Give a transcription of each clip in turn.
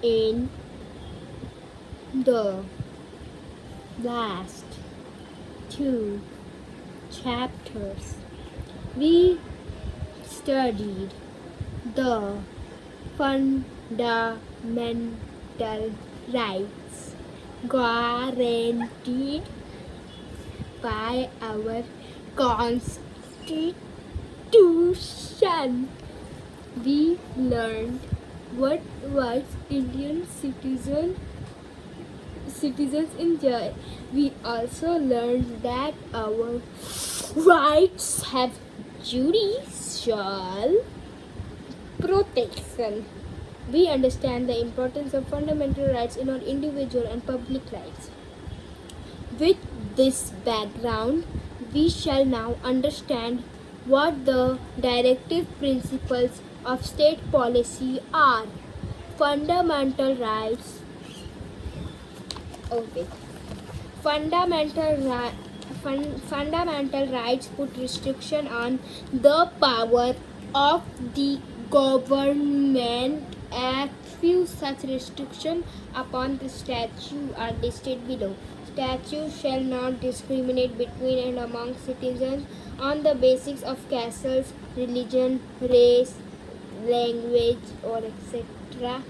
In the last two chapters, we studied the fundamental rights guaranteed by our Constitution. We learned what was Indian citizens enjoy. We also learned that our rights have judicial protection. We understand the importance of fundamental rights in our individual and public lives. With this background, we shall now understand what the directive principles of state policy are. Fundamental rights. Okay. Fundamental rights put restriction on the power of the government. A few such restrictions upon the statute are listed below. Statutes shall not discriminate between and among citizens on the basis of caste, religion, race, language, or etc.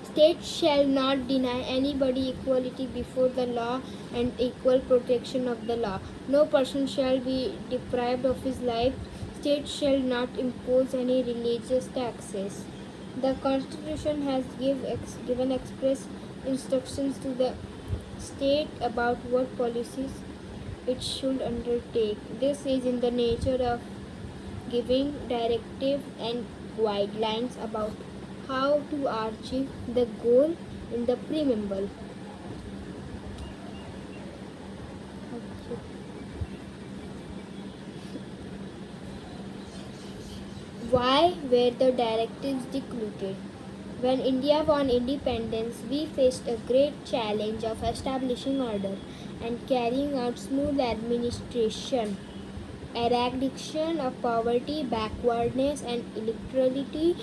States shall not deny anybody equality before the law and equal protection of the law. No person shall be deprived of his life. States shall not impose any religious taxes. The Constitution has given express instructions to the state about what policies it should undertake. This is in the nature of giving directive and guidelines about how to achieve the goal in the preamble. Why were the directives declared? When India won independence, we faced a great challenge of establishing order and carrying out smooth administration. Eradication of poverty, backwardness, and illiteracy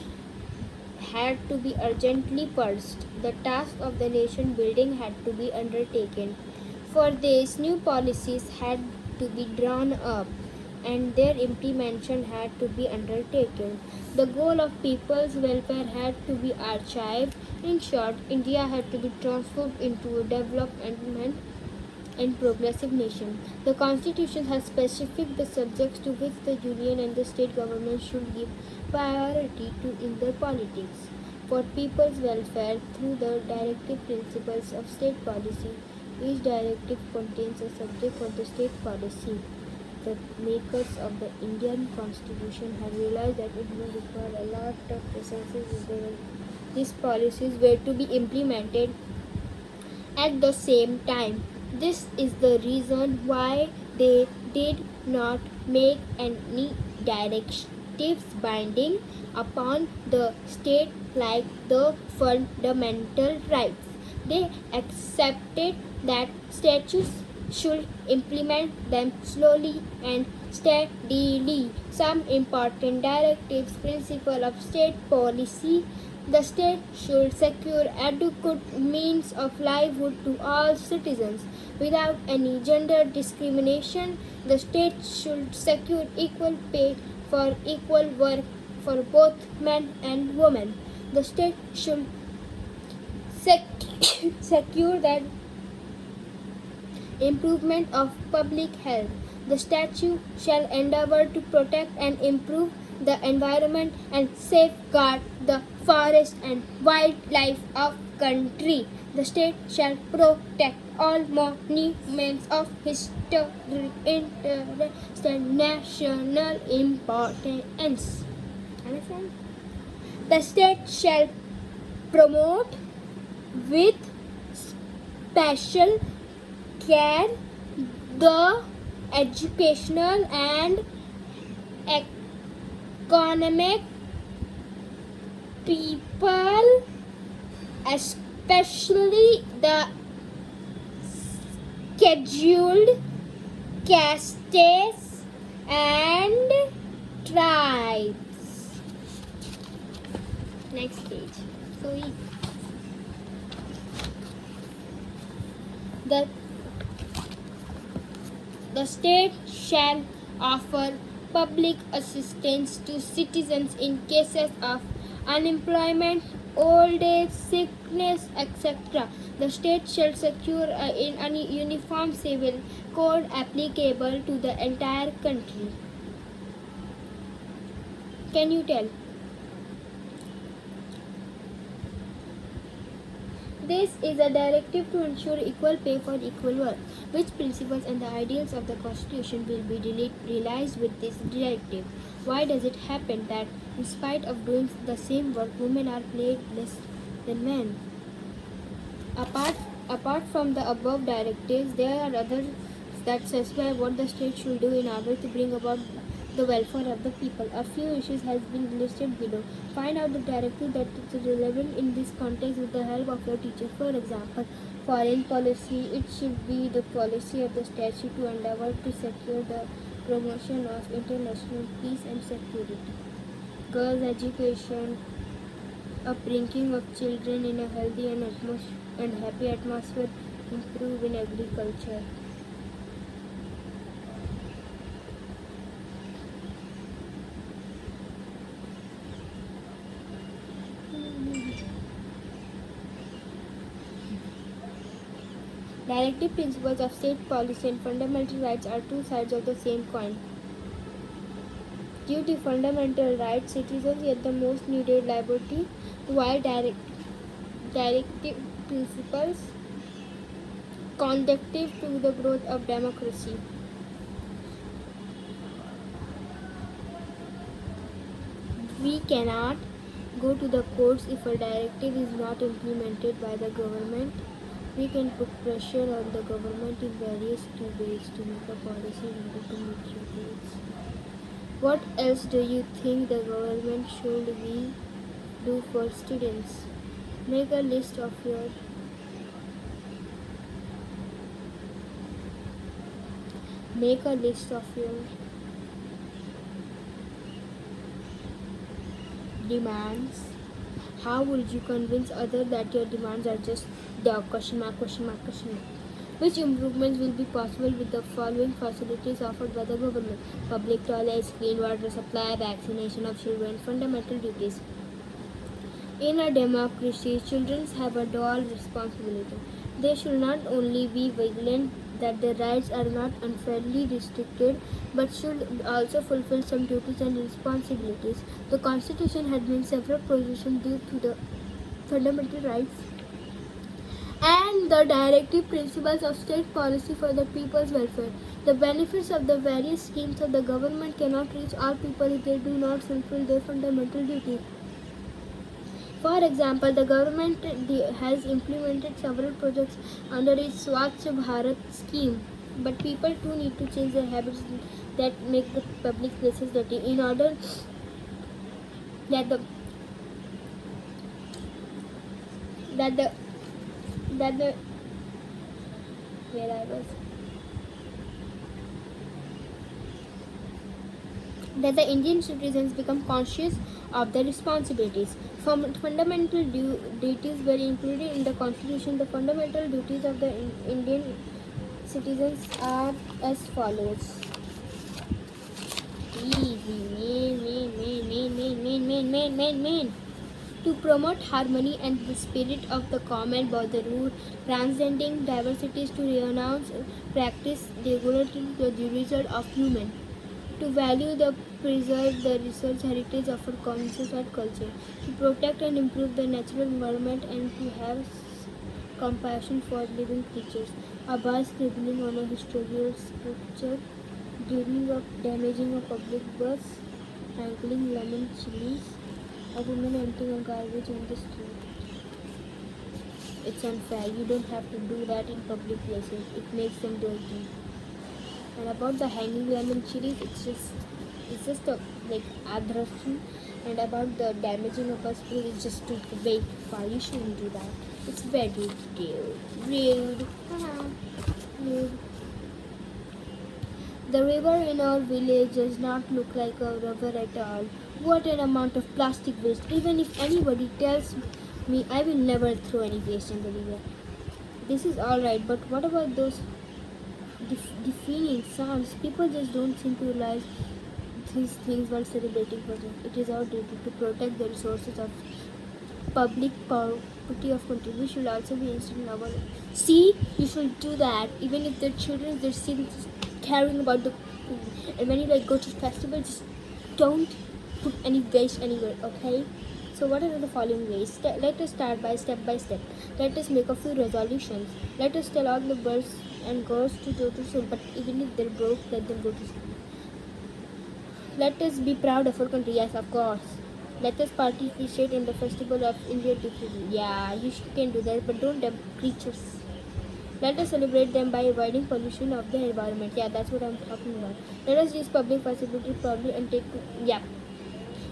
had to be urgently pursued. The task of the nation building had to be undertaken. For this, new policies had to be drawn up and their implementation had to be undertaken. The goal of people's welfare had to be achieved. In short, India had to be transformed into a development and progressive nation. The Constitution has specified the subjects to which the Union and the state government should give priority to in their politics. For people's welfare, through the directive principles of state policy, each directive contains a subject for the state policy. The makers of the Indian Constitution have realized that it will require a lot of resources if these policies were to be implemented at the same time. This is the reason why they did not make any directives binding upon the state like the fundamental rights. They accepted that statutes should implement them slowly and steadily. Some important directives, principle of state policy. The state should secure adequate means of livelihood to all citizens without any gender discrimination. The state should secure equal pay for equal work for both men and women. The state should secure that improvement of public health. The statute shall endeavor to protect and improve the environment and safeguard the forest and wildlife of country. The state shall protect all monuments of historic interest and national importance. Understand? The state shall promote with special care the educational and economic people, especially the scheduled castes and tribes. Next page. So the the state shall offer public assistance to citizens in cases of unemployment, old age, sickness, etc. The state shall secure a uniform civil code applicable to the entire country. Can you tell? This is a directive to ensure equal pay for equal work. Which principles and the ideals of the Constitution will be realized with this directive? Why does it happen that, in spite of doing the same work, women are paid less than men? Apart, apart from the above directives, there are others that specify what the state should do in order to bring about the welfare of the people. A few issues has been listed below. Find out the directive that is relevant in this context with the help of your teacher. For example, foreign policy, it should be the policy of the state to endeavor to secure the promotion of international peace and security. Girls' education, upbringing of children in a healthy and happy atmosphere, improve in agriculture. Directive principles of state policy and fundamental rights are two sides of the same coin. Due to fundamental rights, citizens get the most needed liberty, while directive principles conducive to the growth of democracy. We cannot go to the courts if a directive is not implemented by the government. We can put pressure on the government in various ways to make a policy in order to meet your goals. What else do you think the government should we do for students? Make a list of your demands. How would you convince others that your demands are just the question mark? Which improvements will be possible with the following facilities offered by the government? Public toilets, clean water supply, vaccination of children, fundamental duties. In a democracy, children have a dual responsibility. They should not only be vigilant that their rights are not unfairly restricted, but should also fulfill some duties and responsibilities. The Constitution had made several provisions due to the fundamental rights and the directive principles of state policy for the people's welfare. The benefits of the various schemes of the government cannot reach all people if they do not fulfill their fundamental duties. For example, the government has implemented several projects under its Swachh Bharat scheme, but people too need to change their habits that make the public places dirty in order that the where I was that the Indian citizens become conscious of their responsibilities. Fundamental duties were included in the Constitution. The fundamental duties of the Indian citizens are as follows. Main. To promote harmony and the spirit of the common brotherhood, transcending diversities, to renounce practice regularly the result of human, to value the preserve the research heritage of our conscious and culture, to protect and improve the natural environment, and to have compassion for living creatures. A boy scribbling on a historical sculpture, dreaming of damaging a public bus, wrangling lemon chilies, a woman emptying a garbage in the street. It's unfair. You don't have to do that in public places. It makes them dirty. And about the hanging lemon chilies, it's just a like aggression. And about the damaging of a school, it's just to wait for. You shouldn't do that. It's very rude. Rude. The river in our village does not look like a river at all. What an amount of plastic waste. Even if anybody tells me I will never throw any waste in the river. This is alright, but what about those defining sounds? People just don't seem to realize these things while celebrating for them. It is our duty to protect the resources of public property of country. We should also be instant in our see, you should do that even if the children they're still caring about the and when you like go to festival just don't put any waste anywhere, okay? So what are the following ways? Let us start by step. Let us make a few resolutions. Let us tell all the boys and girls to go to school, but even if they're broke, let them go to school. Let us be proud of our country, yes, of course. Let us participate in the festival of India differently. Yeah, you can do that, but don't dump creatures. Let us celebrate them by avoiding pollution of the environment. Yeah, that's what I'm talking about. Let us use public facilities properly and take. Yeah.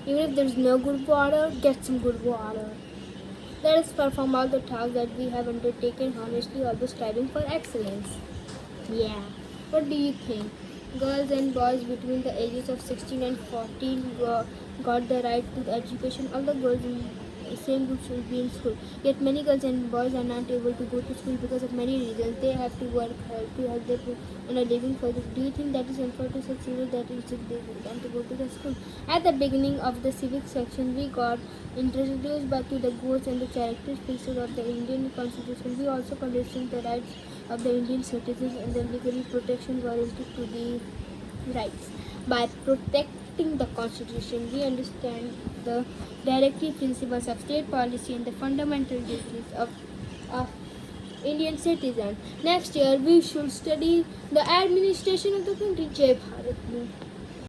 Even if there's no good water, get some good water. Let us perform all the tasks that we have undertaken honestly, always striving for excellence. Yeah. What do you think? Girls and boys between the ages of 16 and 14 got the right to education. All the girls in the same group should be in school. Yet many girls and boys are not able to go to school because of many reasons. They have to work hard to help them earn a living for this. Do you think that is unfair to such children that it should be them to go to the school? At the beginning of the civics section, we got introduced back to the goals and the characteristics of the Indian Constitution. We also conditioned the rights of the Indian citizens and the legal protection warranted to the rights. By protecting the Constitution, we understand the directive principles of state policy and the fundamental duties of Indian citizens. Next year, we should study the administration of the country. Jai Bharat.